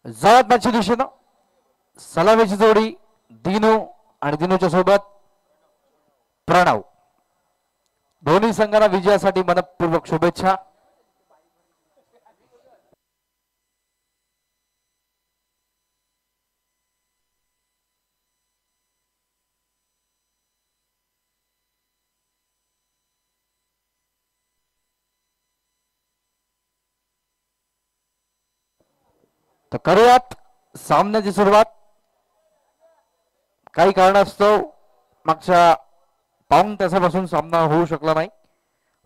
जळत मॅचच्या दिशेनं सलामीची जोडी दिनू आणि दिनूच्या सोबत प्रणव. दोन्ही संघांना विजयासाठी मनपूर्वक शुभेच्छा. तर करूयात सामन्याची सुरुवात. काही कारणास्तव मागच्या पाऊण तासापासून सामना होऊ शकला नाही,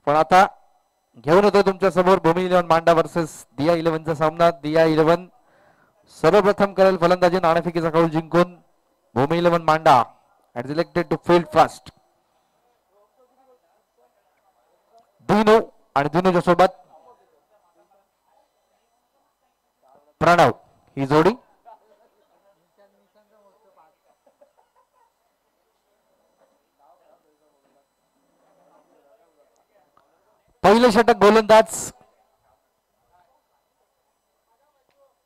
पण आता घेऊन येतो तुमच्या समोर भूमी 11 मांडा वर्सेस दिया 11चा सामना. दिया 11 सर्वप्रथम करेल फलंदाजी. नाणेफेकीचा कौल जिंकून भूमी 11 मांडा had selected to field first. Dinu आणि दिनूच्या सोबत प्रणव ही जोडी. पहिले षटक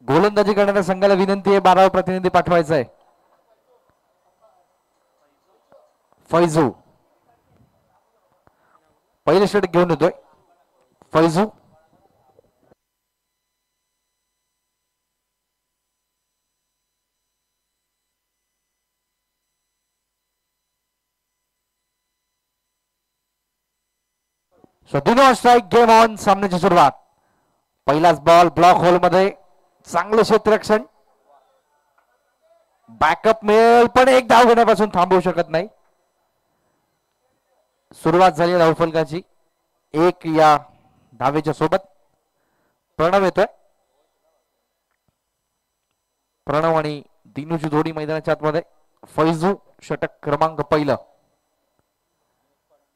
गोलंदाजी करणाऱ्या संघाला विनंती आहे 12वा प्रतिनिधी पाठवायचा आहे. फैजू पहिले षटक घेऊन येतोय. Faizu Dinu strike. Game on. सामन्याची सुरुवात. पहिलाच बॉल ब्लॉक होल मध्ये. चांगलं क्षेत्ररक्षण. बॅकअप मिळेल पण एक धाव घेण्यापासून थांबवू शकत नाही. सुरुवात झाली धावफलकाची एक या धावेच्या सोबत. प्रणव येतोय. प्रणव आणि दिनूची जोडी मैदानाच्या आतमध्ये. फैजू षटक क्रमांक पहिलं.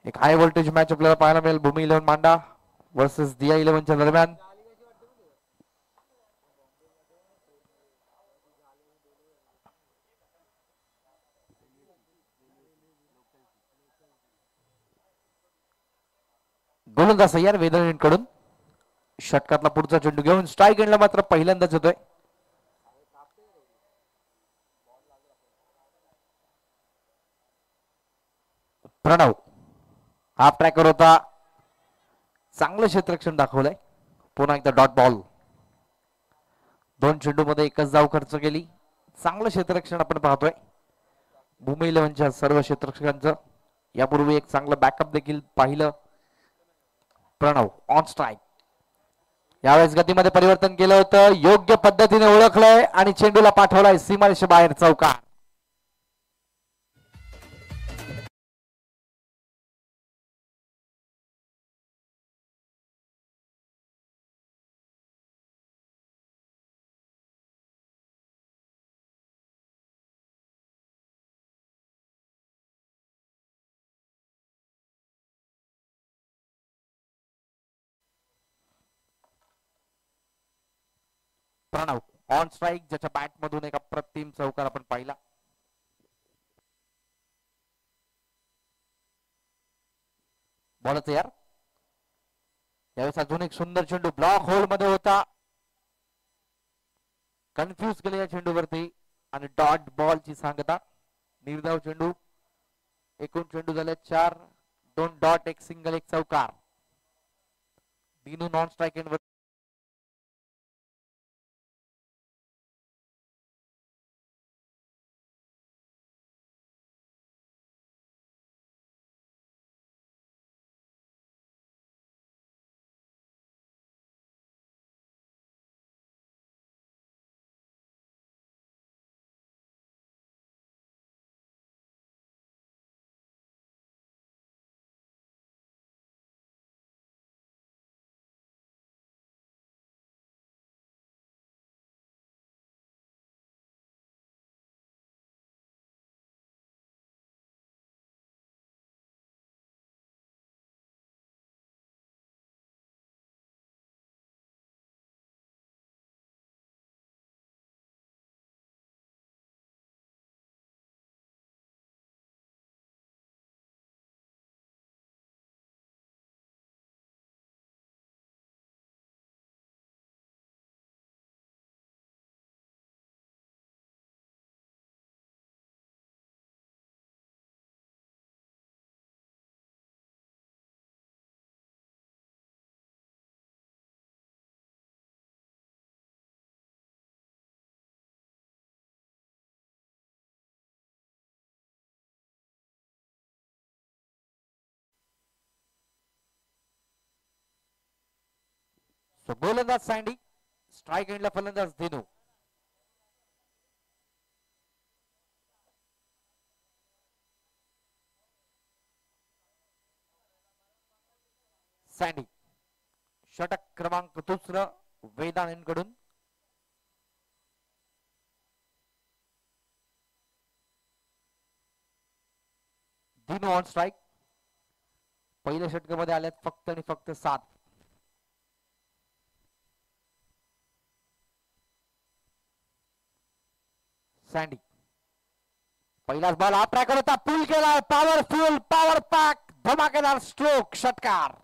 एक हाय व्होल्टेज मॅच आपल्याला पाहायला मिळेल भूमी 11 मांडा वर्सेस दिया 11च्या दरम्यान. गोलंदाज तयार वेदरकडून. षटकातला पुढचा चेंडू घेऊन स्ट्राईक एंडला मात्र पहिल्यांदाच होतोय. प्रणव हाफ ट्रॅकर होता. चांगलं क्षेत्ररक्षण दाखवलंय. पुन्हा एकदा डॉट बॉल. दोन चेंडू मध्ये एकच धाव खर्च केली. चांगलं क्षेत्ररक्षण आपण पाहतोय भूमी 11च्या सर्व क्षेत्ररक्षकांचं. यापूर्वी एक चांगलं बॅकअप देखील पाहिलं. Pranav on strike. यावेळेस गतीमध्ये परिवर्तन केलं होतं. योग्य पद्धतीने ओळखलंय आणि चेंडूला पाठवलाय सीमारेषे बाहेर चौकार. Pranav on strike. ज्याच्या बॅट मधून एक अप्रतिम चौकार आपण पाहिला. बॉल तयार. यावेळेस अजून एक सुंदर चेंडू ब्लॉक होल मध्ये होता. कन्फ्युज केले या चेंडूवरती आणि डॉट बॉलची सांगता. निर्धाव चेंडू. एकूण चेंडू झाले 4. 2 डॉट, एक सिंगल, एक चौकार. Dinu non strike and so गोलंदाज सँडी, स्ट्राईक एंडला फलंदाज दिनू. सँडी षटक क्रमांक दुसरं वेदांकडून. Dinu on strike. पहिल्या षटकामध्ये आल्यात फक्त आणि फक्त 7. सँडी पहिलाच बॉल हा ट्रॅकर होता, पुल केलाय, पॉवरफुल पॉवर पॅक धमाकेदार स्ट्रोक, षटकार.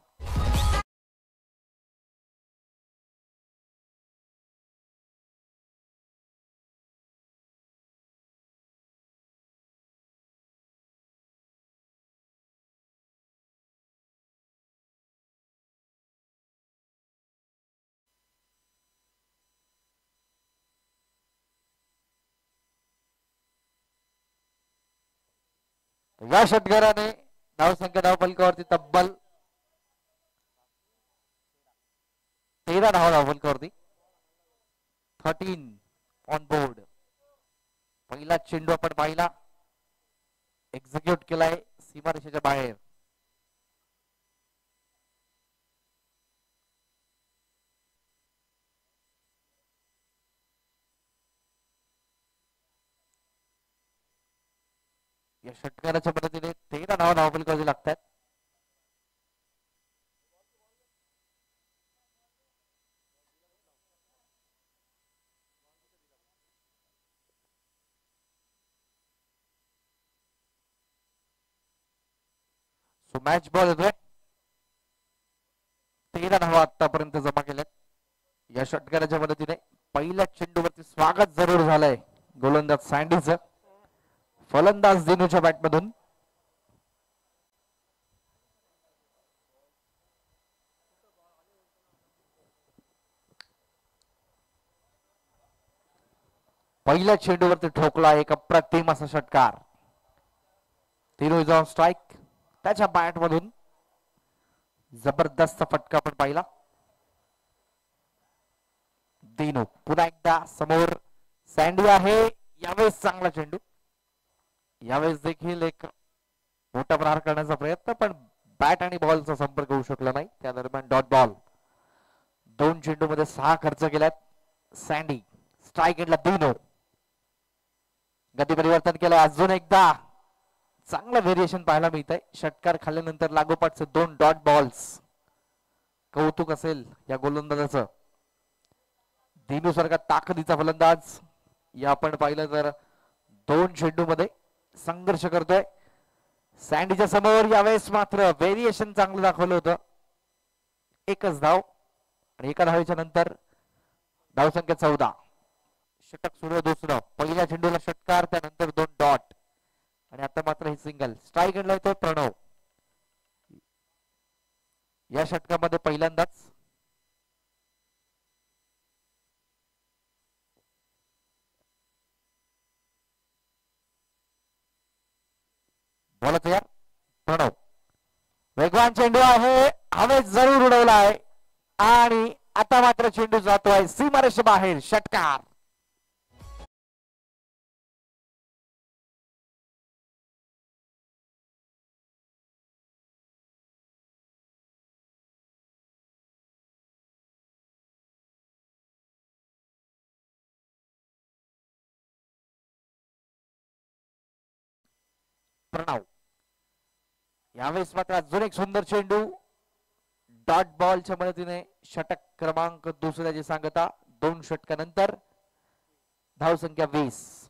या षटकाराने धावसंख्या धावफलकावरती तब्बल 13 धावा धावफलकावरती. 13 ऑन बोर्ड. पहिला चेंडू आपण पाहिला, एक्झिक्यूट केलाय सीमारेषेच्या बाहेर. या षटकाराच्या मदतीने 13 धावा धावफलकावरती लागतात. सो मॅच बॉल येतोय. 13 धावा आतापर्यंत जमा केल्यात या षटकाराच्या मदतीने. पहिल्या चेंडूवरती स्वागत जरूर झालंय गोलंदाज सँडीचं. फलंदाज दिनूच्या बॅटमधून. पहिल्या चेंडूवरती ठोकला एक अप्रतिम असा षटकार. Dinu is on strike. त्याच्या बॅट मधून जबरदस्त फटका आपण पाहिला. दिनू पुन्हा एकदा समोर. सँडी आहे, यावेळेस चांगला चेंडू. यावेळेस देखील एक मोठा प्रहार करण्याचा प्रयत्न, पण बॅट आणि बॉलचा संपर्क होऊ शकला नाही. त्या दरम्यान डॉट बॉल. 2 चेंडूमध्ये 6 खर्च केल्यात. सँडी स्ट्राईक एंडला दिनू. गती परिवर्तन केलं. अजून एकदा चांगलं व्हेरिएशन पाहायला मिळत आहे. षटकार खाल्ल्यानंतर लागोपाठचे 2 डॉट बॉल्स. कौतुक असेल या गोलंदाजाचं. दिनू सारखा ताकदीचा फलंदाज या आपण पाहिलं तर 2 चेंडूमध्ये संघर्ष करतोय. सँडीच्या समोर यावेळेस मात्र व्हेरिएशन चांगलं दाखवलं होतं. एकच धाव आणि एका धावेच्या नंतर धावसंख्या 14. षटक सुरू दुसरं. पहिल्या चेंडूला षटकार, त्यानंतर 2 डॉट आणि आता मात्र हे सिंगल. स्ट्राईक एंडला येतोय प्रणव. या षटकामध्ये पहिल्यांदाच. बोला तयार प्रणव. वेगवान चेंडू आहे, हवेत जरूर उडवलाय आणि आता मात्र चेंडू जातोय सीमारेषे बाहेर. षटकार. प्रणव यावेळेस मात्र अजून एक सुंदर चेंडू. डॉट बॉलच्या मदतीने षटक क्रमांक दुसऱ्याची सांगता. 2 षटकानंतर धावसंख्या 20.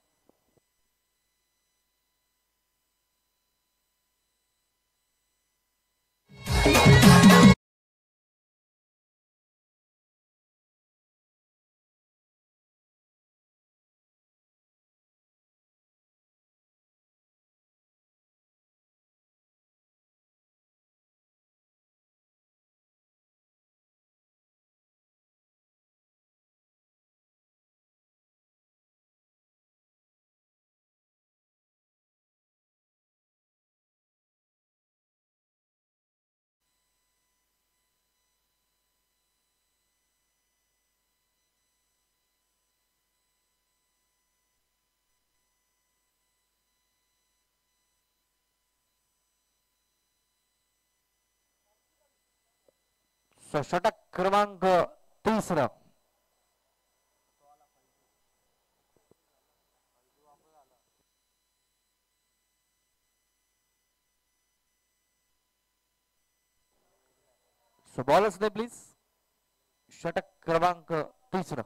षटक क्रमांक 3. बॉलच नाही प्लीज. षटक क्रमांक 3.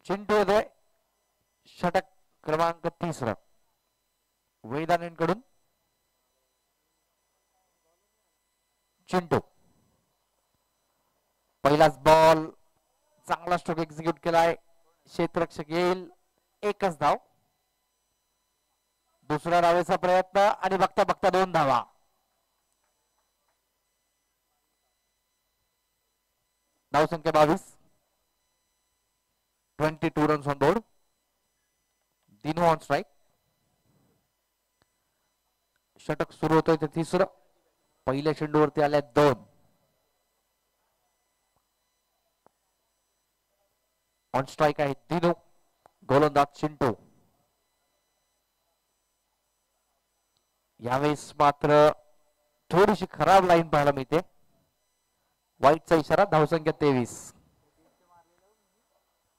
चिंटू उदय षटक क्रमांक 3. वेदांकडून चिंटू. पहिलाच बॉल चांगला स्ट्रोक एक्झिक्यूट केलाय. क्षेत्ररक्षक येईल. एकच धाव. दुसऱ्या धावेचा प्रयत्न आणि बघता बघता 2 धावा. धावसंख्या 22. 22 runs on board. Dinu on strike. षटक सुरू होतोय ते 3. पहिल्या चेंडूवरती आल्या 2. ऑन स्ट्राइक आहे दिनू. गोलंदाज चिंटू. यावेळेस मात्र थोडीशी खराब लाईन पाहायला मिळते. वाईटचा इशारा. धावसंख्या 23.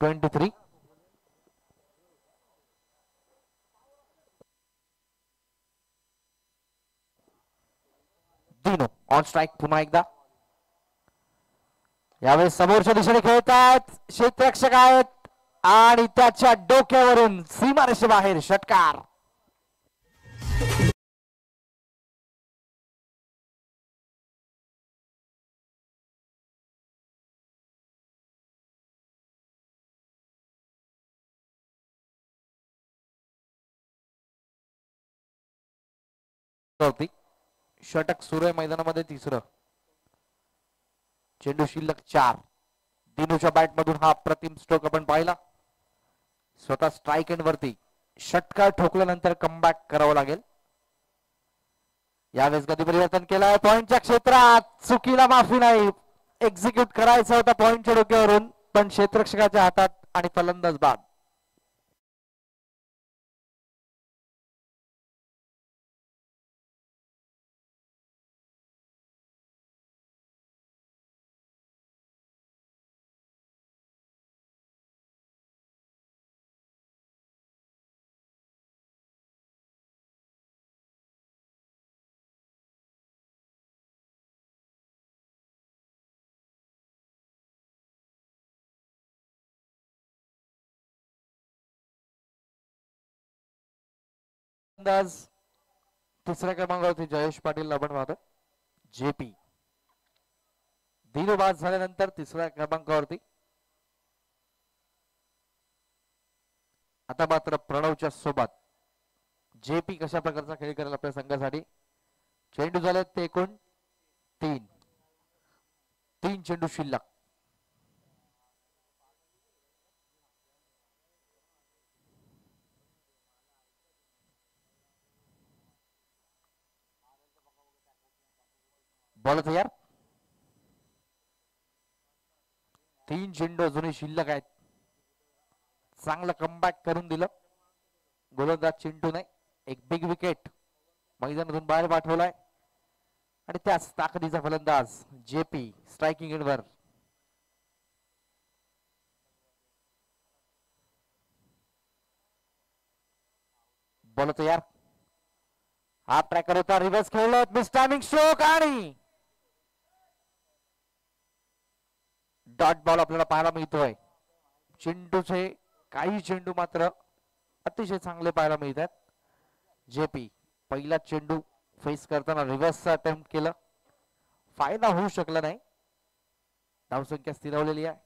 23. दिनू ऑन स्ट्राइक पुन्हा एकदा. यावेळेस समोरच्या दिशेने खेळतात. क्षेत्ररक्षक आहेत आणि त्याच्या डोक्यावरून सीमारेषेबाहेर षटकार. षटक सुरू आहे मैदानामध्ये 3. चेंडू शिल्लक 4. दिनूच्या बॅट मधून हा प्रतिम स्ट्रोक आपण पाहिला. स्वतः स्ट्राइक एंड वरती षटकार ठोकल्यानंतर कमबॅक करावं लागेल. यावेळेस गती परिवर्तन केलाय. पॉइंटच्या क्षेत्रात चुकीला माफी नाही. एक्झिक्यूट करायचा होता पॉइंटच्या डोक्यावरून पण क्षेत्ररक्षकाच्या हातात आणि फलंदाज बाद. तिसऱ्या क्रमांकावरती जयेश पाटील आपण पाहतो. जेपी. दिनू बाद झाल्यानंतर 3ऱ्या क्रमांकावरती आता मात्र प्रणवच्या सोबत जेपी कशा प्रकारचा खेळ करेल आपल्या संघासाठी. चेंडू झाले ते एकूण 3. 3 चेंडू शिल्लक. बॉल तयार. 3 चेंडू अजूनही शिल्लक आहेत. चांगलं कमबॅक करून दिलं गोलंदाज चिंटूने. एक बिग विकेट मैदानातून बाहेर पाठवलाय आणि त्याच ताकदीचा फलंदाज जेपी स्ट्रायकिंग एंडवर. बॉल तयार. हा ट्रॅकर होता. रिव्हर्स खेळलो. मिस टायमिंग स्ट्रोक आणि डॉट बॉल आपल्याला पाहायला मिळतोय. चेंडूचे काही चेंडू मात्र अतिशय चांगले पाहायला मिळतात. जेपी पहिला चेंडू फेस करताना रिव्हर्सचा अटेम्प्ट केलं. फायदा होऊ शकला नाही. धावसंख्या स्थिरवलेली आहे.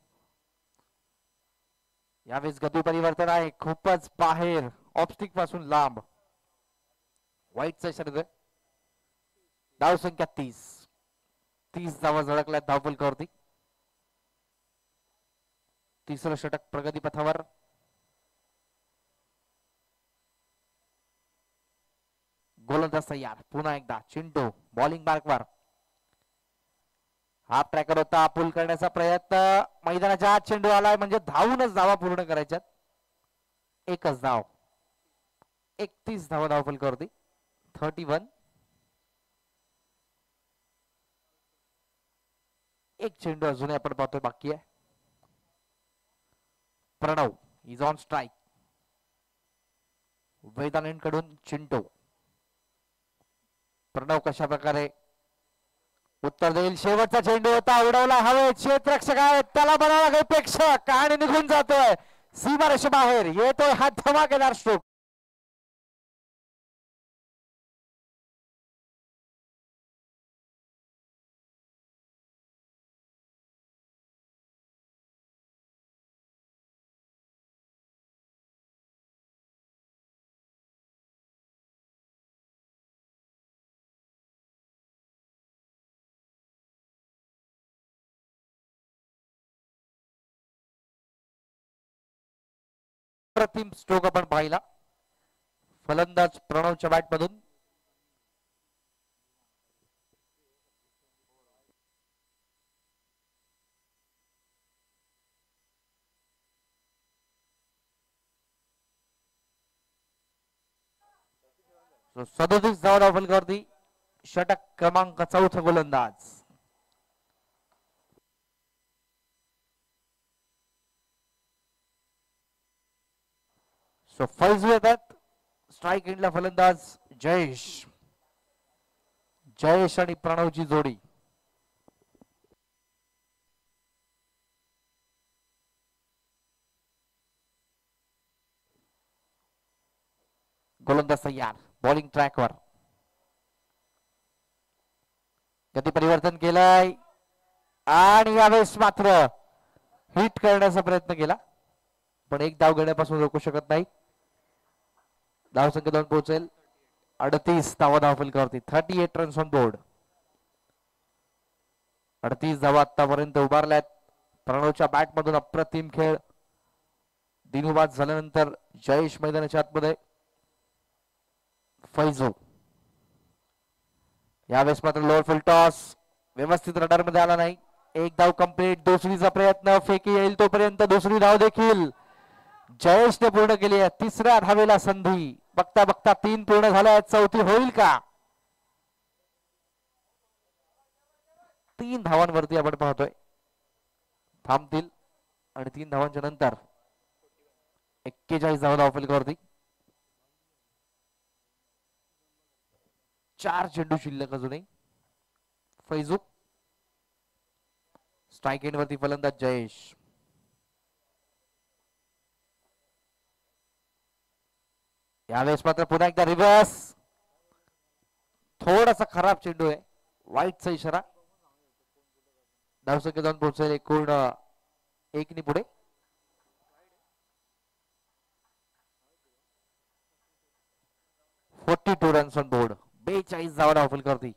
यावेळेस गती परिवर्तन आहे. खूपच बाहेर ऑब्स्टिक पासून लांब. वाईटचा इशारा. धावसंख्या 30. 30 धावा झळकल्या धावफलकावरती. 3रं षटक प्रगतीपथावर. गोलंदाज तयार. पुन्हा एकदा चिंटू बॉलिंग मार्कवर. हा ट्रॅकर होता. पुल करण्याचा प्रयत्न. मैदानाच्या आत चेंडू आलाय म्हणजे धावूनच धावा पूर्ण करायच्यात. एकच धाव. 31 धावा धावफलकावरती 31. एक चेंडू अजूनही आपण पाहतोय बाकी आहे. Pranav is on strike. Vedant कडून चिंटू. प्रणव कशा प्रकारे उत्तर देईल. शेवटचा चेंडू होता, उडवला हवेत. क्षेत्ररक्षक आहे, त्याला बनावा लागेल प्रेक्षक आणि निघून जातोय सीमारेषे बाहेर. येतोय हा धमाकेदार स्ट्रोक. प्रतिम स्ट्रोक आपण पाहिला फलंदाज प्रणवच्या बॅट मधून. So, 37 धावा धावफलकावरती षटक क्रमांक 4 गोलंदाज. सो फैजू येतात. स्ट्राईक एंडला फलंदाज जयेश. जयेश आणि प्रणवची जोडी. गोलंदाज तयार बॉलिंग ट्रॅकवर. गती परिवर्तन केलंय आणि यावेळेस मात्र हिट करण्याचा प्रयत्न केला पण एक धाव घेण्यापासून रोखू शकत नाही. धावसंख्या 2 पोहोचेल. 38 धावा धावफलकावरती 38 रन्स ऑन बोर्ड. 38 धावा आतापर्यंत उभारल्यात. प्रणवच्या बॅट मधून अप्रतिम खेळ. दिनुबाद झाल्यानंतर जयेश मैदानाच्या आतमध्ये. फैजू यावेळेस मात्र लोअर फुल टॉस व्यवस्थित रडार मध्ये आला नाही. एक धाव कंप्लीट. दुसरीचा प्रयत्न फेकी येईल तोपर्यंत दुसरी धाव देखील जयेशने पूर्ण केली आहे. तिसऱ्या धावेला संधी. बघता बघता 3 पूर्ण झाल्या आहेत. चौथी होईल का? 3 धावांवरती आपण पाहतोय थांबतील आणि 3 धावांच्या नंतर 41 धावा धावफलकावरती. 4 चेंडू शिल्लक अजूनही. फैजू स्ट्राईक एंड वरती फलंदाज जयेश. यावेळेस मात्र पुन्हा एकदा रिव्हर्स. थोडासा खराब चेंडू आहे. वाईटचा इशारा. धावसंख्या 2 पोहोचेल. एकूण 1 नि पुढे. (42 रन्स ऑन बोर्ड. 42 धावा धावफलकावरती.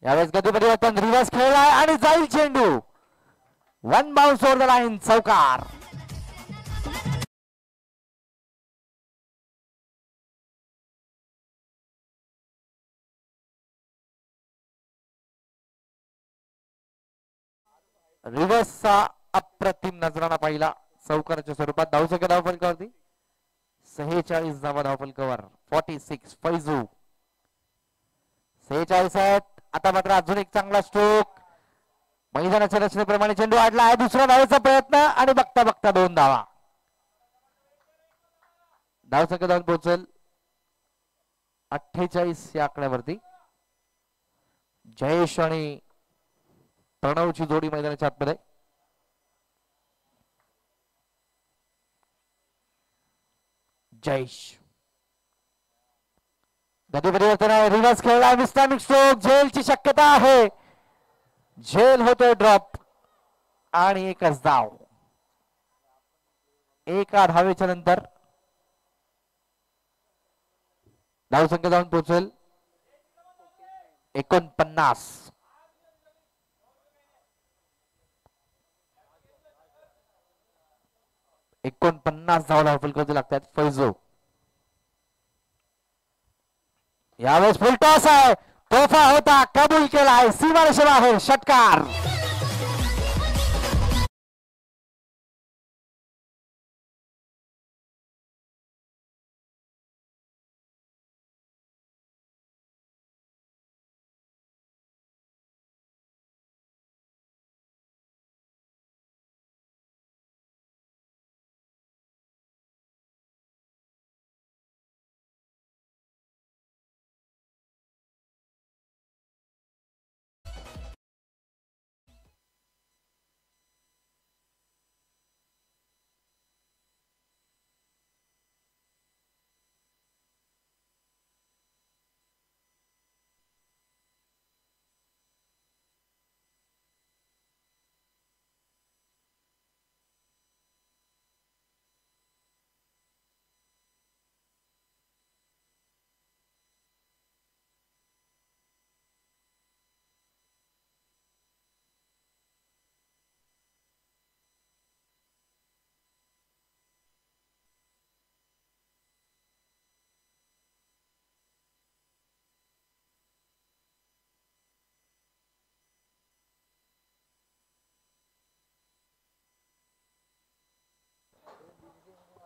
यावेळेस गती परिवर्तन. रिव्हर्स खेळलाय आणि जाईल चेंडू. 1 बाउन्स ओव्हर द लाईन. चौकार. रिव्हर्सचा अप्रतिम नजराणा पाहिला चौकाराच्या स्वरूपात. धावसंख्या धावफलकावरती 46 धावा धावफलकावर. 46. फैजू 46 आहेत. आता मात्र अजून एक चांगला स्ट्रोक. मैदानाच्या रचनेप्रमाणे चेंडू आडला आहे. दुसऱ्या धावेचा प्रयत्न आणि बघता बघता 2 धावा. धावसंख्या 2 पोहोचेल. 48 या आकड्यावरती. जयेश आणि प्रणवची जोडी मैदानाच्या आतमध्ये. जयेश गती परिवर्तन आहे. रिव्हर्स खेळला. विस्तामिक स्ट्रोक. झेलची शक्यता आहे. झेल होतोय ड्रॉप आणि एकच धाव. एका धावेच्या नंतर धावसंख्या 2 पोहोचेल. 49. धावा धावफलकावरती लागतात. फैजू यावेळेस फुल टॉस आहे. तोफा होता कबूल केलाय. सीमारेषे बाहेर. षटकार.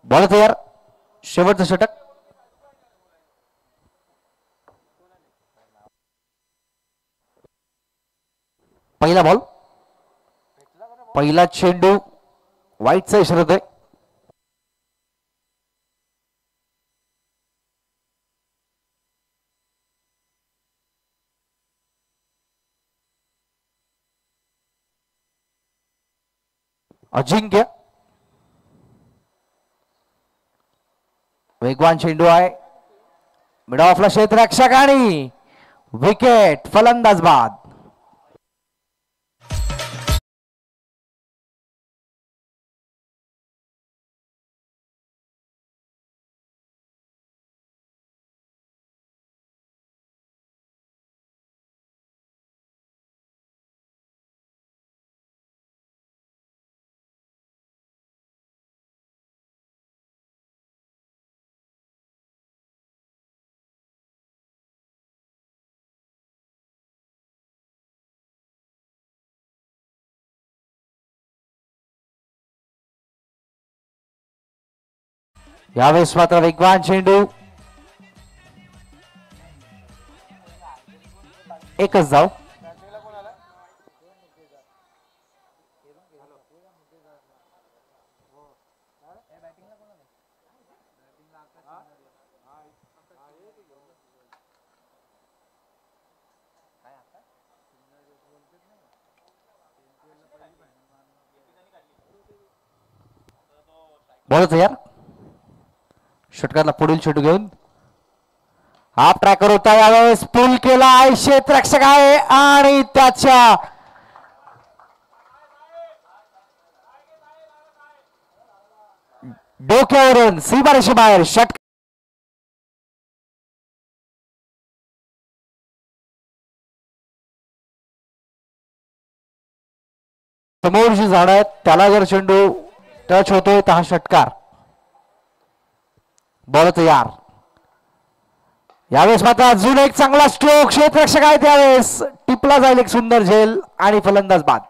बॉल तयार. शेवटचं षटक. पहिला बॉल. पहिला चेंडू वाईटचा इशारा आहे. अजिंक्य वेगवान चेंडू आहे. मिड ऑफला क्षेत्ररक्षक आणि विकेट. फलंदाज बाद. यावेळेस मात्र वेगवान चेंडू. एकच धाव. बॉल तयार. षटकातला पुढील चेंडू घेऊन हाफ ट्रॅकर होता. यावेळेस पूल केला आहे. क्षेत्ररक्षक आहे आणि त्याच्या डोक्यावरून सीमारेषे बाहेर. षटक समोर जी झाड आहेत त्याला जर चेंडू टच होतोय तर हा षटकार. बॉल तयार. यावेळेस मात्र अजून एक चांगला स्ट्रोक. क्षेत्ररक्षक आहे त्यावेळेस टिपला जाईल एक सुंदर झेल आणि फलंदाज बाद.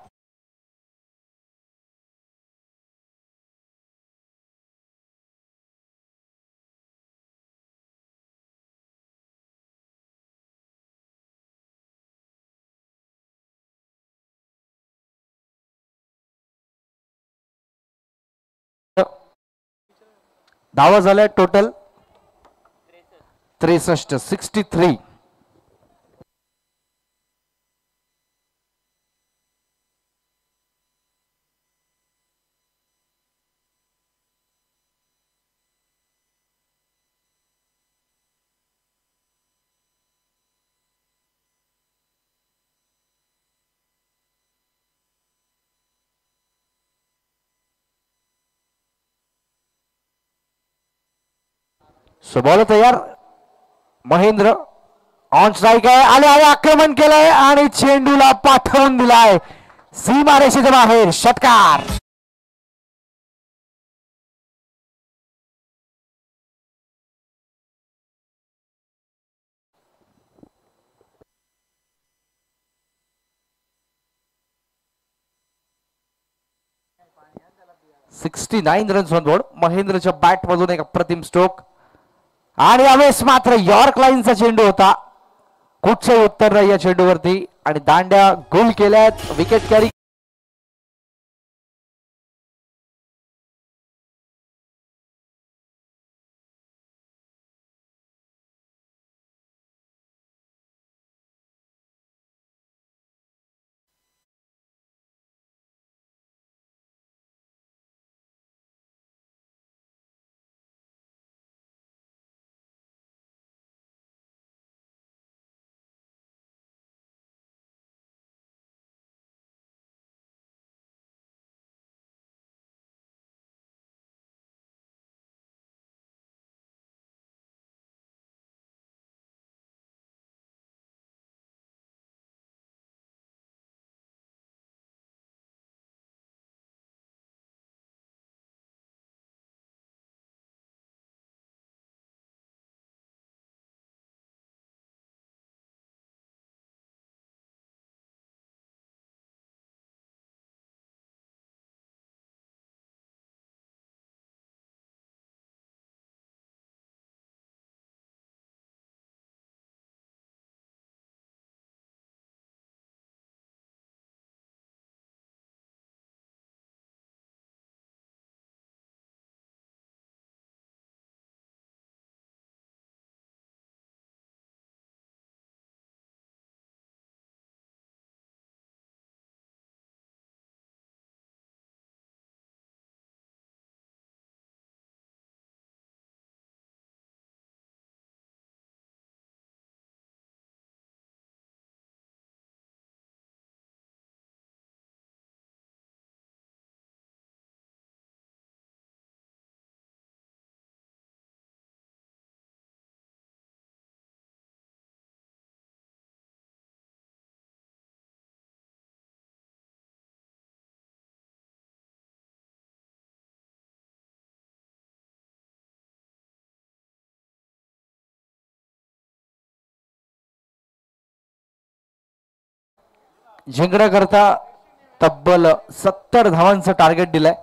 धावा झाल्या टोटल 63. 63. बॉल तयार. महेंद्र ऑन स्ट्राईक आहे. आले आले आक्रमण केलंय आणि चेंडूला पाठवून दिलाय सीमारेषेच्या बाहेर. षटकार. Sixty 69 runs on board. महेंद्रच्या बॅट मधून एक अप्रतिम स्ट्रोक आणि यावेळेस मात्र यॉर्क लाईनचा चेंडू होता. कुठचंही उत्तर नाही या चेंडूवरती आणि दांड्या गोल केल्यात. विकेट कॅरी जिंकण्याकरता तब्बल 70 धावांचं टार्गेट दिलंय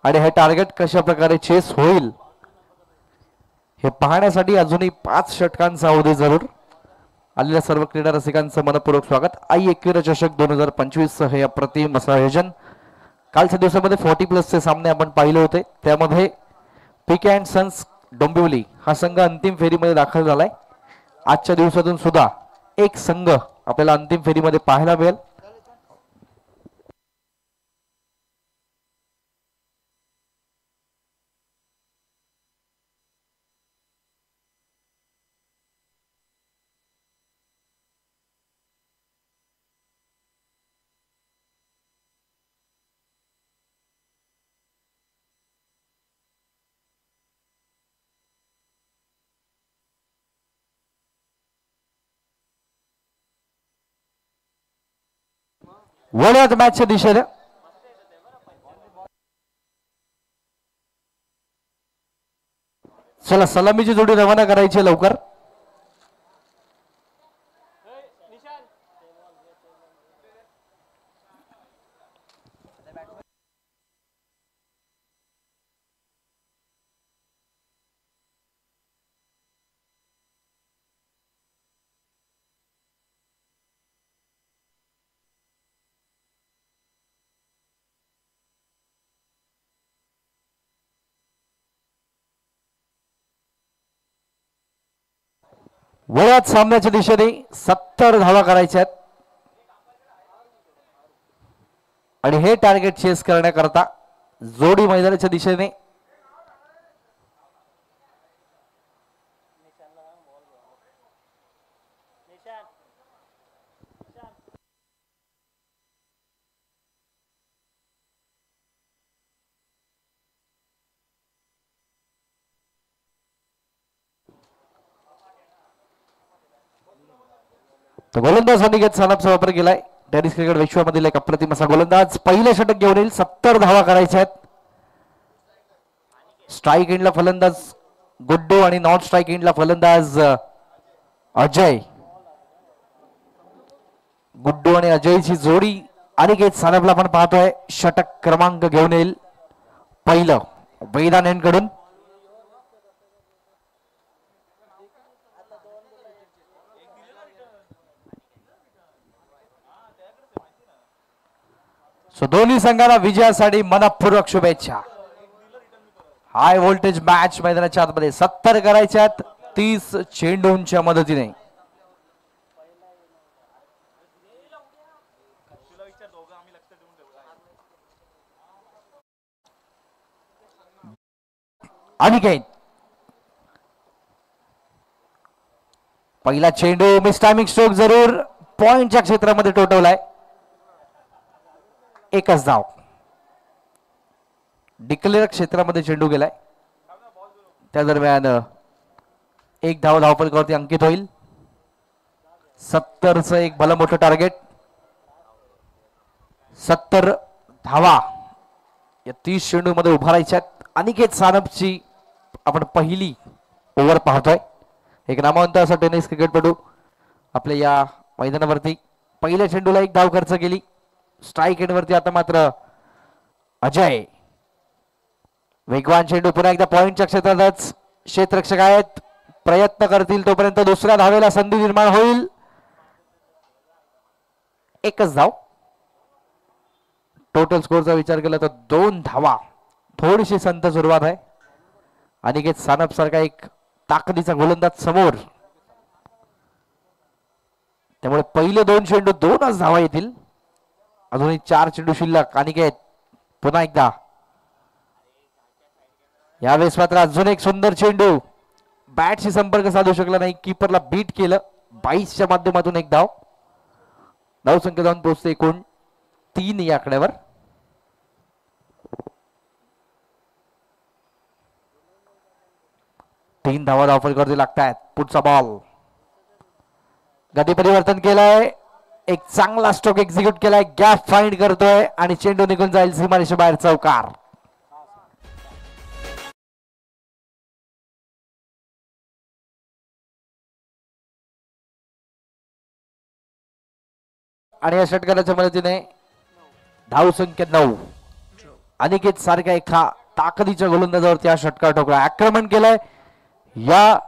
आणि हे टार्गेट कशा प्रकारे चेस होईल हे पाहण्यासाठी अजूनही 5 षटकांचा अवधी जरूर. आलेल्या सर्व क्रीडा रसिकांचं मनपूर्वक स्वागत. आई एकविरा चषक 2025 हे अप्रतिम असं आयोजन. कालच्या दिवसामध्ये 40+ चे सामने आपण पाहिले होते. त्यामध्ये पीके अँड सन्स डोंबिवली हा संघ अंतिम फेरीमध्ये दाखल झालाय. आजच्या दिवसातून सुद्धा एक संघ आपल्याला अंतिम फेरीमध्ये पाहायला मिळेल. वळूयात मॅचच्या दिशेने. चला सलामीची जोडी रवाना करायची लवकर. वळूयात सामन्याच्या दिशेने. 70 धावा करायच्या आहेत आणि हे टार्गेट चेस करण्याकरता जोडी मैदानाच्या दिशेने. गोलंदाज अनिकेत सानपचा वापर केलाय. टेनिस क्रिकेट विश्वामधील एक अप्रतिम असा गोलंदाज. पहिले षटक घेऊन येईल. 70 धावा करायच्या आहेत. स्ट्राईक एंडला फलंदाज गुड्डू आणि नॉन स्ट्राईक एंडला फलंदाज अजय. गुड्डू आणि अजयची जोडी अनिकेत सानपला आपण पाहतोय. षटक क्रमांक घेऊन येईल पहिलं वेदान एंडकडून. दोन्ही संघाला विजयासाठी मनपूर्वक शुभेच्छा. हाय व्होल्टेज मॅच मैदानाच्या आतमध्ये 70 करायच्यात 30 चेंडूंच्या मदतीने. अनिकेत पहिला चेंडू मिस टायमिंग स्ट्रोक जरूर पॉइंटच्या क्षेत्रामध्ये टोटवलाय. एकच धाव. डिक्लेअर क्षेत्रामध्ये चेंडू गेलाय. त्या दरम्यान एक धाव धावफलकावरती अंकित होईल. 70चं एक भलं मोठं टार्गेट. 70 धावा या 30 चेंडू मध्ये उभारायच्या. अनिकेत सानपची आपण पहिली ओव्हर पाहतोय. एक नामवंत असा टेनिस क्रिकेटपटू आपल्या या मैदानावरती. पहिल्या चेंडूला एक धाव खर्च केली. स्ट्राईक एंडवरती आता मात्र अजय. वेगवान चेंडू पुन्हा एकदा पॉइंटच्या क्षेत्रातच. क्षेत्ररक्षक आहेत, प्रयत्न करतील तोपर्यंत दुसऱ्या धावेला संधी निर्माण होईल. एकच धाव. टोटल स्कोरचा विचार केला तर 2 धावा. थोडीशी संत सुरुवात आहे. अनिकेत सानप सारखा एक ताकदीचा गोलंदाज समोर. त्यामुळे पहिले 2 चेंडू 2च धावा येतील. अजूनही 4 चेंडू शिल्लक. अनिकेत पुन्हा एकदा. यावेळेस मात्र अजून एक सुंदर चेंडू. बॅटशी संपर्क साधू शकला नाही. कीपरला बीट केलं. 22च्या माध्यमातून एक धाव. धावसंख्या जाऊन पोहोचते एकूण 3 या आकड्यावर. तीन धावा धावफलकावरती लागतायत. पुढचा बॉल. गती परिवर्तन केलंय. एक चांगला स्ट्रोक एक्झिक्यूट केलाय. गॅप फाइंड करतोय आणि चेंडू निघून जाईल सीमारेषे बाहेर. चौकार. आणि या षटकाराच्या मदतीने धाव संख्या 9. अनिकेत सारख्या एका ताकदीच्या गोलंदाजावरती हा षटकार ठोकला, आक्रमण केलंय. या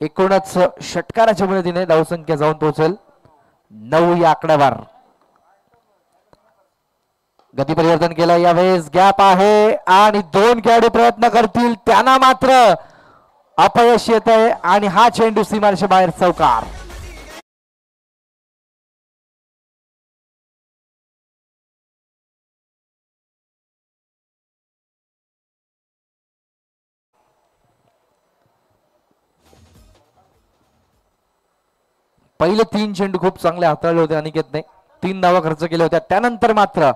एकूणच षटकाराच्या मदतीने धावसंख्या जाऊन पोहोचेल 9 या आकड्यावर. गती परिवर्तन केलं, यावेळेस गॅप आहे आणि 2 खेळाडू प्रयत्न करतील, त्यांना मात्र अपयश येत आहे आणि हा चेंडू सीमारेषे बाहेर चौकार. पहिले 3 चेंडू खूप चांगले हाताळले होते अनिकेतने, 3 धावा खर्च केल्या होत्या. त्यानंतर मात्र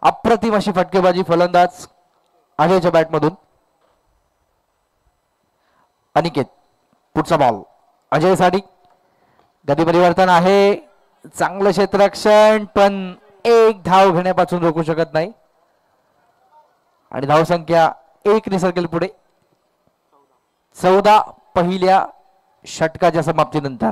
अप्रतिम अशी फटकेबाजी फलंदाज अजयच्या बॅटमधून. अनिकेत पुढचा बॉल अजयसाठी. गती परिवर्तन आहे, चांगलं क्षेत्ररक्षण, पण एक धाव घेण्यापासून रोखू शकत नाही आणि धावसंख्या 1 ने सरकेल पुढे. 14 पहिल्या षटकाच्या समाप्तीनंतर.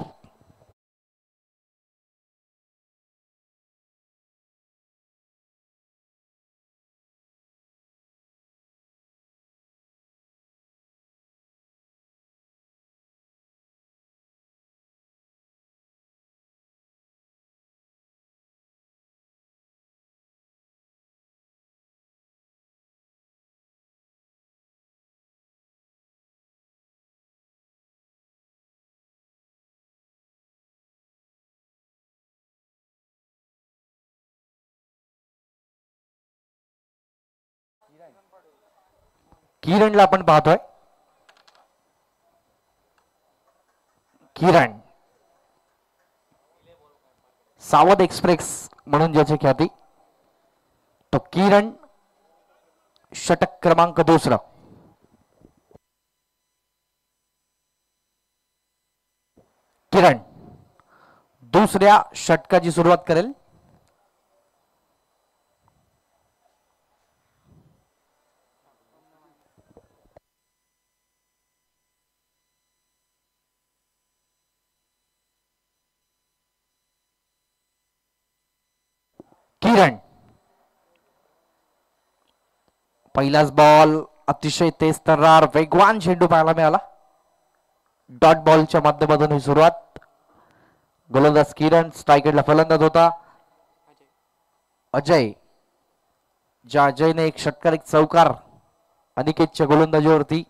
किरणला आपण पाहतोय. किरण सावध एक्सप्रेस म्हणून ज्याची ख्याती, तो किरण षटक क्रमांक 2. किरण दुसऱ्या षटकाची सुरुवात करेल. किरण पहिलाच बॉल अतिशय तेज तर्रार वेगवान चेंडू पाहायला मिळाला. डॉट बॉलच्या माध्यमातून ही सुरुवात. गोलंदाज किरण, स्ट्रायकरला फलंदाज होता अजय. ज्या अजयने एक षटकार एक चौकार अनिकेतच्या गोलंदाजीवरती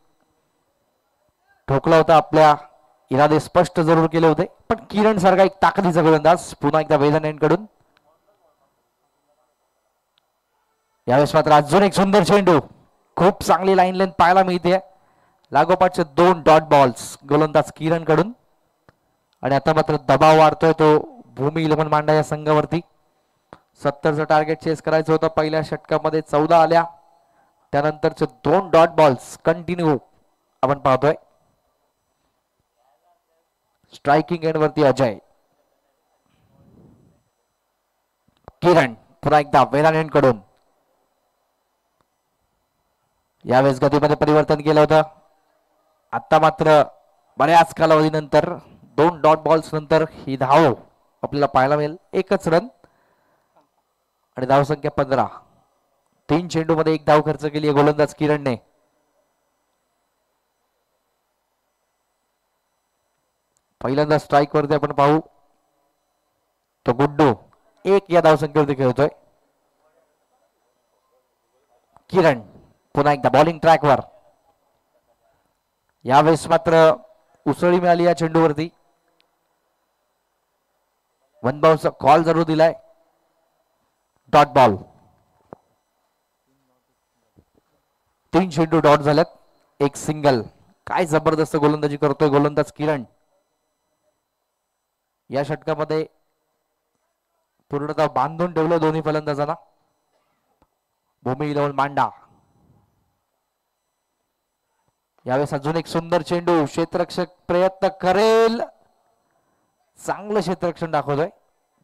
ठोकला होता, आपल्या इरादे स्पष्ट जरूर केले होते. पण किरण सारखा एक ताकदीचा गोलंदाज पुन्हा एकदा वेदान कडून. यावेळेस मात्र अजून एक सुंदर चेंडू, खूप चांगली लाईन लेंथ पाहायला मिळते. लागोपाठचे 2 डॉट बॉल्स गोलंदाज किरण कडून. आणि आता मात्र दबाव वाढतोय तो भूमी 11 मांडा या संघावरती. 70चं टार्गेट चेस करायचं होतं. पहिल्या षटकामध्ये 14 आल्या, त्यानंतरचे 2 डॉट बॉल्स कंटिन्यू आपण पाहतोय. स्ट्रायकिंग एंड वरती अजय. किरण पुन्हा एकदा वेदान कडून. यावेळेस गतीमध्ये परिवर्तन केलं होतं. आता मात्र बऱ्याच कालावधीनंतर 2 डॉट बॉल्स नंतर ही धाव आपल्याला पाहायला मिळेल. 1च रन आणि धावसंख्या 15. 3 चेंडू मध्ये 1 धाव खर्च केली आहे गोलंदाज किरणने. पहिल्यांदा स्ट्राईक वरती आपण पाहू तो गुड्डू 1 या धावसंख्येवरती खेळतोय. किरण पुन्हा एकदा बॉलिंग ट्रॅकवर. यावेळेस मात्र उसळी मिळाली या चेंडूवरती. 1 बाउन्सचा कॉल जरूर दिलाय. Dot ball. 3 चेंडू डॉट झाल्यात, 1 सिंगल. काय जबरदस्त गोलंदाजी करतोय गोलंदाज किरण. या षटकामध्ये पूर्णतः बांधून ठेवलं दोन्ही फलंदाजांना. भूमी 11 मांडा. यावेळेस अजून एक सुंदर चेंडू, क्षेत्ररक्षक प्रयत्न करेल, चांगलं क्षेत्ररक्षण दाखवतोय.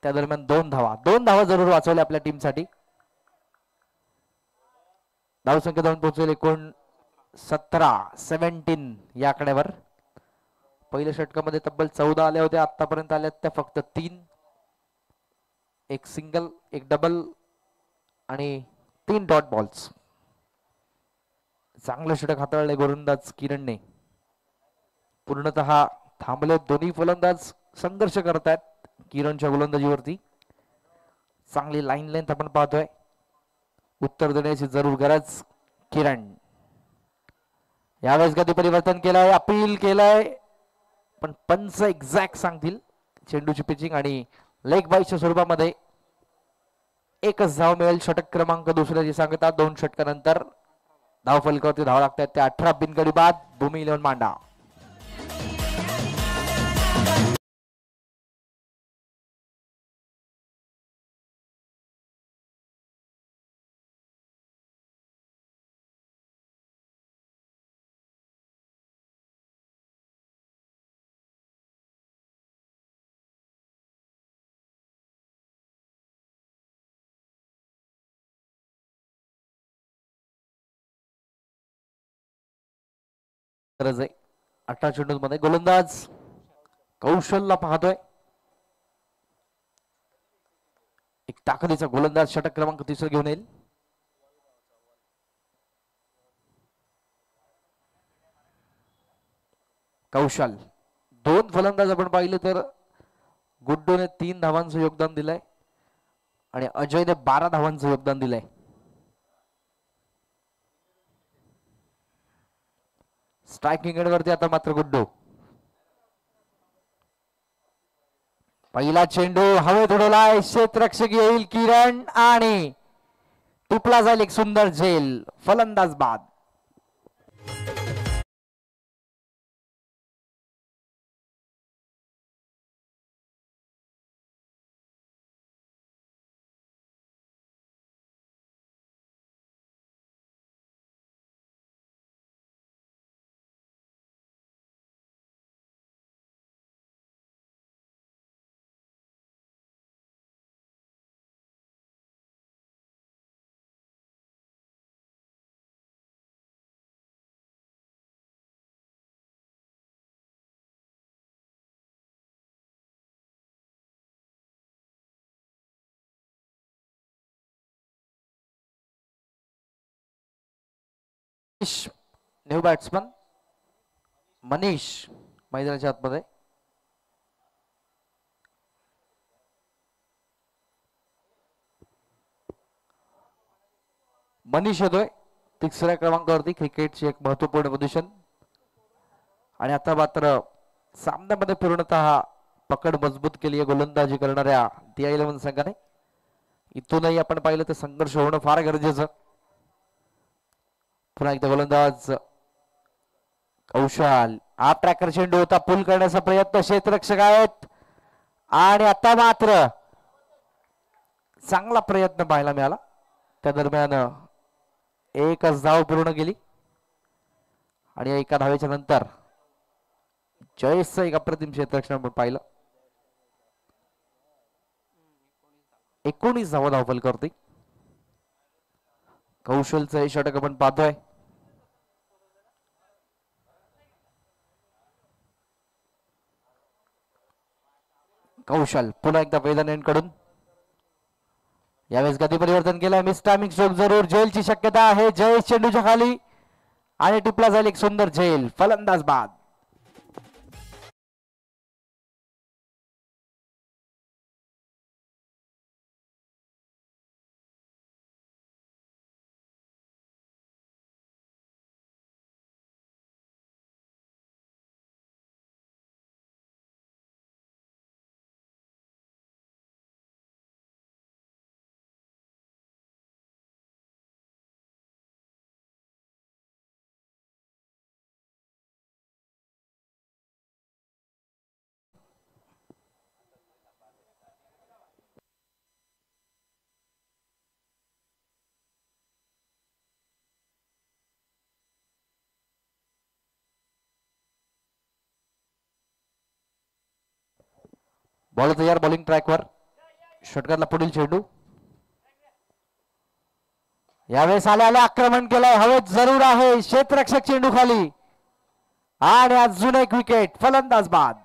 त्या दरम्यान 2 धावा जरूर वाचवल्या आपल्या टीमसाठी. धावसंख्या जाऊन पोहोचेल एकूण 17 या आकड्यावर. पहिल्या षटकामध्ये तब्बल 14 आल्या होत्या, आतापर्यंत आल्यात त्या फक्त 3. एक सिंगल, एक डबल आणि 3 डॉट बॉल्स. चांगलं षटक हाताळले गोलंदाज किरणने. पूर्णतः थांबले दोन्ही फलंदाज संघर्ष करतात किरणच्या गोलंदाजीवरती. चांगली लाईन लेंथ आपण पाहतोय. उत्तर देण्याची जरूर गरज. किरण यावेळेस गती परिवर्तन केलंय, अपील केलंय, पण पंच एक्झॅक्ट सांगतील चेंडूची पिचिंग आणि लेग बाईच्या स्वरूपामध्ये एकच धाव मिळेल. षटक क्रमांक दुसऱ्याची सांगतात. 2 षटकानंतर धाव फलकावरती धाव लागतात त्या 18 बिनगडी बाद. भूमी 11 मांडा. गरज आहे 18 चेंडू मध्ये. गोलंदाज कौशलला पाहतोय. एक ताकदीचा गोलंदाज षटक क्रमांक 3 घेऊन येईल. कौशल. 2 फलंदाज आपण पाहिले तर गुड्डूने 3 धावांचं योगदान दिलंय आणि अजयने 12 धावांचं योगदान दिलंय. स्ट्रायकिंग एंडवरती आता मात्र गुड्डू. पहिला चेंडू हवेत उडवलाय. क्षेत्ररक्षक येईल किरण आणि टिपला जाईल एक सुंदर झेल. फलंदाज बाद. न्यू बॅट्समन मनीष मैदानाच्या आतमध्ये. मनीष येतोय 3ऱ्या क्रमांकावरती. क्रिकेटची एक महत्वपूर्ण पोझिशन. आणि आता मात्र सामन्यामध्ये पूर्णतः पकड मजबूत केली आहे गोलंदाजी करणाऱ्या TI11 संघाने. इथूनही आपण पाहिलं तर संघर्ष होणं फार गरजेचं. पुन्हा एकदा गोलंदाज कौशल. हा ट्रॅकर चेंडू होता. पुल करण्याचा प्रयत्न. क्षेत्ररक्षक आहेत आणि आता मात्र चांगला प्रयत्न पाहायला मिळाला. त्या दरम्यान एकच धाव पूर्ण केली आणि एका धावेच्या नंतर जयेशचं एक अप्रतिम क्षेत्ररक्षण आपण पाहिलं. 19 धावा धावफल करते. कौशलचं हे षटक आपण पाहतोय. कौशल पुन्हा एकदा वेदन कडून. यावेळेस गती परिवर्तन केलं. मिस टायमिंग स्ट्रोक जरूर. झेलची शक्यता आहे. जयेश चेंडूच्या खाली आणि टिपला जाईल एक सुंदर झेल. फलंदाज बाद. बॉल तयार. बॉलिंग ट्रॅकवर. षटकातला पुढील चेंडू. यावेळेस आल्या आक्रमण केलंय. हवेत जरूर आहे. क्षेत्ररक्षक चेंडू खाली आणि अजून एक विकेट. फलंदाज बाद.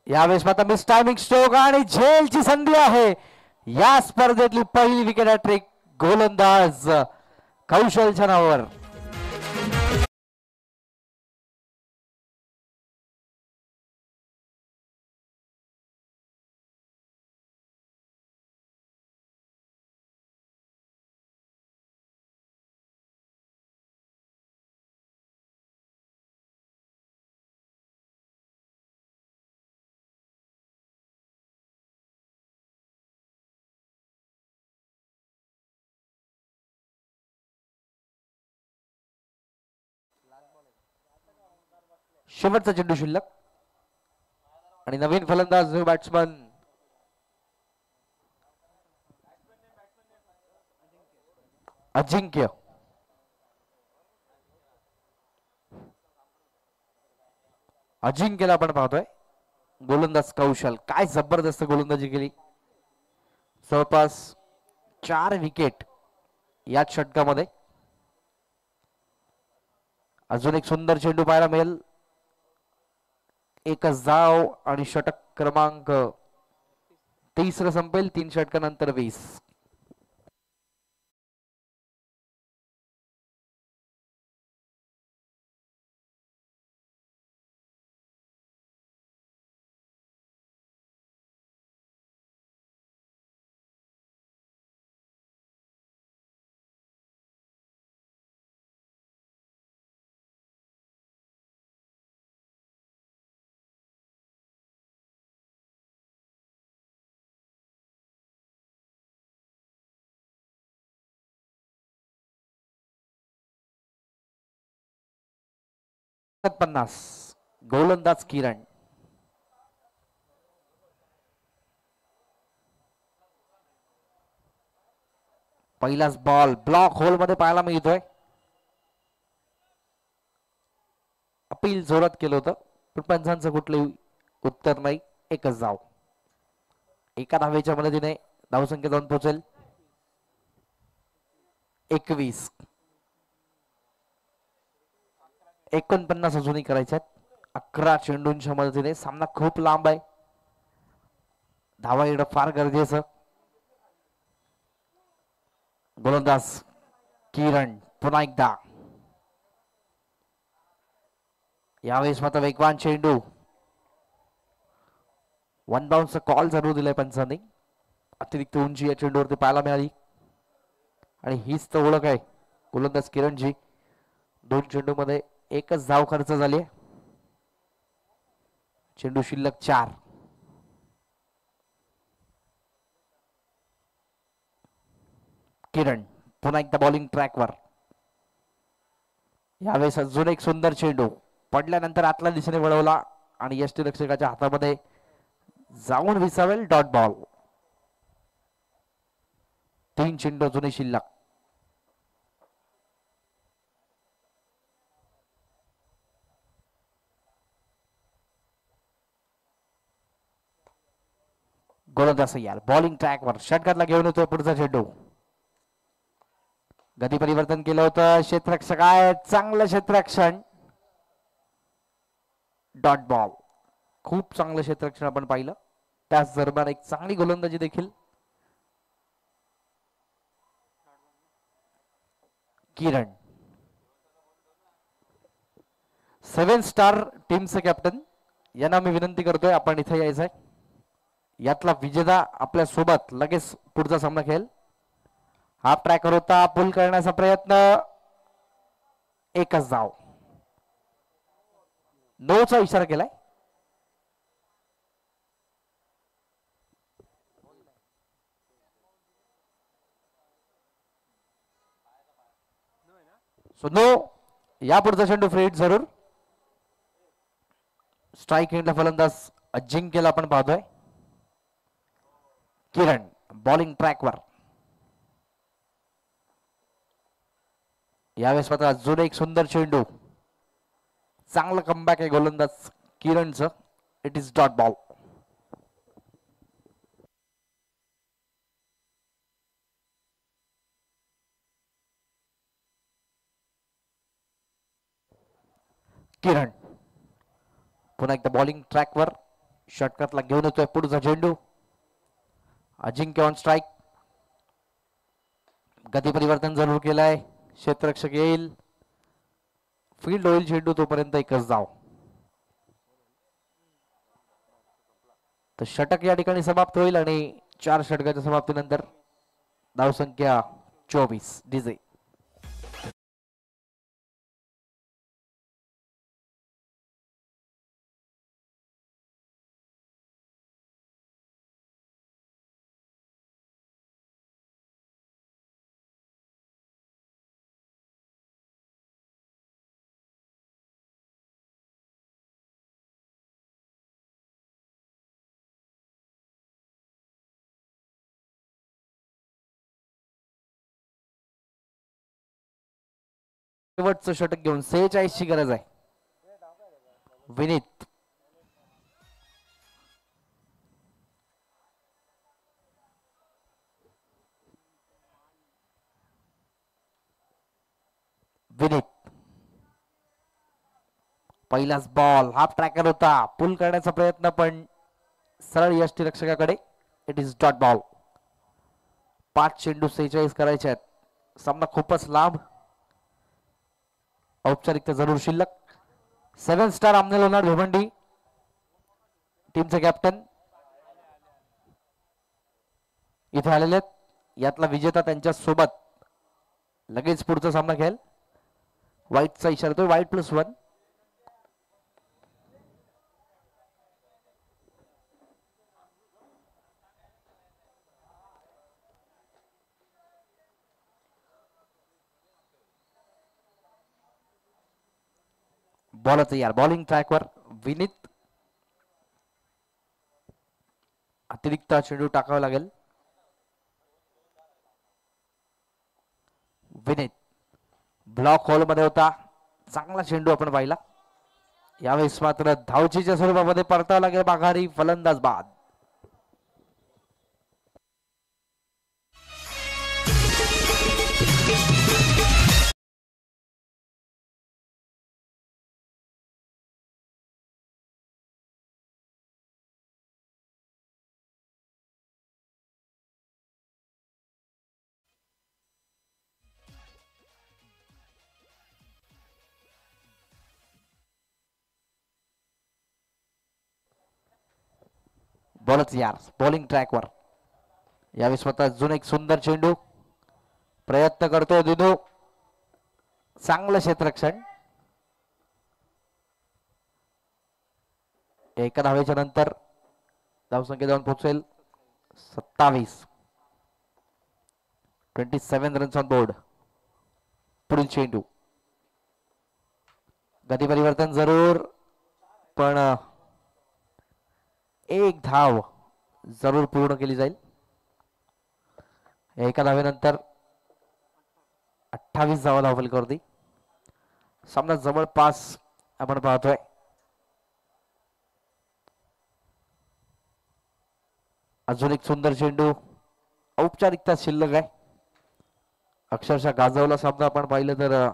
यावेळेस आता मिस टायमिंग स्ट्रोक आणि झेलची संधी आहे. या स्पर्धेतली पहिली विकेट हॅट्रिक गोलंदाज कौशलच्या नावावर. शेवटचा चेंडू शिल्लक आणि नवीन फलंदाज न्यू बॅट्समन अजिंक्य. अजिंक्यला आपण पाहतोय. गोलंदाज कौशल काय जबरदस्त गोलंदाजी केली. जवळपास 4 विकेट याच षटकामध्ये. अजून एक सुंदर चेंडू पाहायला मिळेल. एकच धाव आणि षटक क्रमांक 30 संपेल. 3 षटकानंतर 20. गोलंदाज किरण. पहिलाच बॉल ब्लॉक होल मध्ये पाहायला मिळतोय. अपील जोरात केलं होतं पण पंचांचं कुठलंही उत्तर नाही. एकच धाव. एका धावेच्या मदतीने धावसंख्या जाऊन पोहोचेल 21. 49 अजूनही करायच्यात. 11 चेंडूंच्या मदतीने. सामना खूप लांब आहे. धावा येणं फार गरजेचं. गोलंदाज किरण पुन्हा एकदा. यावेळेस मात्र वेगवान चेंडू. 1 बाउन्सचा कॉल जरूर दिलाय पंचांनी. अतिरिक्त उंची या चेंडूवरती पाहायला मिळाली आणि हीच तर ओळख आहे गोलंदाज किरणची. 2 चेंडूमध्ये एकच धाव खर्च झाली. चेंडू शिल्लक 4. किरण पुन्हा एकदा बॉलिंग ट्रॅकवर. यावेळेस अजून एक सुंदर चेंडू पडल्यानंतर आतल्या दिशेने वळवला आणि यष्टीरक्षकाच्या हातामध्ये जाऊन विसावेल. Dot ball. 3 चेंडू अजूनही शिल्लक. गोलंदाज यार बॉलिंग ट्रॅकवर. षटकातला घेऊन येतोय पुढचा चेंडू. गती परिवर्तन केलं होतं. क्षेत्ररक्षक आहे. चांगलं क्षेत्ररक्षण. Dot ball. खूप चांगलं क्षेत्ररक्षण आपण पाहिलं. त्याच दरम्यान एक चांगली गोलंदाजी देखील. किरण 7 स्टार टीमचे कॅप्टन यांना मी विनंती करतोय आपण इथे यायचंय. यातला विजेता आपल्या सोबत लगेच पुढचा सामना खेळेल. हाफ ट्रॅकर होता. पुल करण्याचा प्रयत्न. एकच धाव. 9चा इशारा केलाय. So no. या पुढचा चेंडू फ्री हिट जरूर. स्ट्राईक एंडला फलंदाज अजिंक्यला आपण पाहतोय. किरण बॉलिंग ट्रॅकवर. यावेळेस मात्र अजून एक सुंदर चेंडू. चांगलं कमबॅक आहे गोलंदाज किरणचं. It is dot ball. Kiran पुन्हा एकदा बॉलिंग ट्रॅकवर. षटकातला घेऊन येतोय पुढचा चेंडू. Ajinkya on strike. गती परिवर्तन जरूर केलाय. क्षेत्ररक्षक येईल. फील्ड होईल चेंडू तोपर्यंत एकच धाव. तर षटक या ठिकाणी समाप्त होईल आणि 4 षटकाच्या समाप्तीनंतर धावसंख्या 24. डीजे शेवटचं षटक घेऊन 46 ची गरज आहे. विनीत पहिलाच बॉल. हाफ ट्रॅकर होता. पुल करण्याचा प्रयत्न पण सरळ यष्टीरक्षकाकडे. It is dot ball. 5 चेंडू 46 करायचे आहेत. सामना खूपच लांब. औपचारिकता जरूर शिल्लक. 7 स्टार आमने लोणार भिवंडी टीमचे कॅप्टन इथे आलेले आहेत. यातला विजेता त्यांच्या सोबत लगेच पुढचा सामना खेळेल. व्हाईटचा इशारा येतोय. व्हाईट +1. बॉल तयार. बॉलिंग ट्रॅकवर विनीत. अतिरिक्त चेंडू टाकावा लागेल. विनीत ब्लॉक होल मध्ये होता. चांगला चेंडू आपण पाहिला. यावेळेस मात्र धावचीच्या स्वरूपामध्ये परतावा लागेल. माघारी फलंदाज बाद. बॉलच यार. बॉलिंग ट्रॅकवर यावेळी स्वतः अजून एक सुंदर चेंडू. प्रयत्न करतोय दिनू. चांगलं क्षेत्ररक्षण. एका धावेच्या नंतर धावसंख्या जाऊन पोहोचेल 27. 27 रन्स ऑन बोर्ड. पुढील चेंडू. गती परिवर्तन जरूर पण एक धाव जरूर पूर्ण केली जाईल. एका धावेनंतर 28 धावा धावफलक करती. सामना जवळपास आपण पाहतोय. अजून एक सुंदर चेंडू. औपचारिकता शिल्लक आहे. अक्षरशः गाजवला सामना आपण पाहिलं तर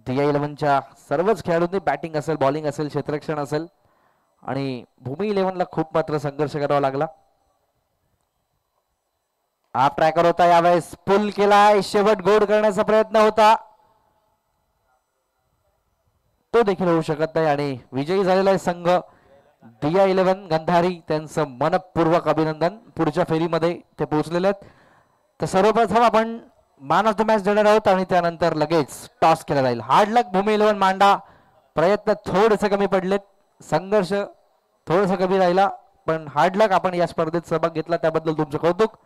दिया 11च्या सर्वच खेळाडूंनी बॅटिंग असेल, बॉलिंग असेल, क्षेत्ररक्षण असेल आणि भूमी 11ला खूप मात्र संघर्ष करावा लागला. हा ट्रॅकर होता. यावेळेस पुल केलाय. शेवट गोड करण्याचा प्रयत्न होता. तो देखील होऊ शकत नाही आणि विजयी झालेला आहे संघ दिया 11 गंधारी. त्यांचं मनपूर्वक अभिनंदन. पुढच्या फेरीमध्ये ते पोहोचलेले आहेत. तर सर्वप्रथम आपण मॅन ऑफ द मॅच देणार आहोत आणि त्यानंतर लगेच टॉस केला जाईल. हार्ड लक भूमी 11 मांडा. प्रयत्न थोडेसे कमी पडलेत. संघर्ष थोडासा कमी राहिला पण हार्ड लक आपण या स्पर्धेत सहभाग घेतला त्याबद्दल तुमचं कौतुक.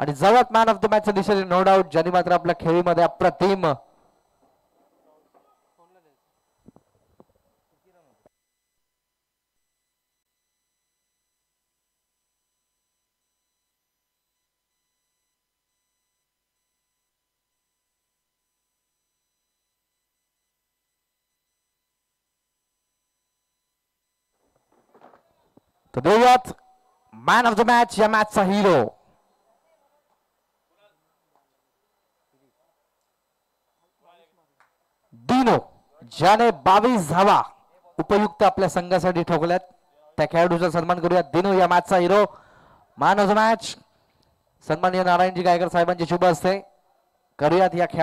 आणि जवळ मॅन ऑफ द मॅच दिशेने नो डाऊट ज्यांनी मात्र आपल्या खेळीमध्ये अप्रतिम तर देऊयात मॅन ऑफ द मॅच या मॅचचा हिरो दिनो, ज्याने 22 धावा उपयुक्त आपल्या संघासाठी ठोकल्यात. त्या खेळाडूचा सन्मान करूयात. दिनू या मॅचचा hero, man of the match. सन्माननीय नारायणजी गायकर साहेबांची शुभ असते. करूयात या खेळ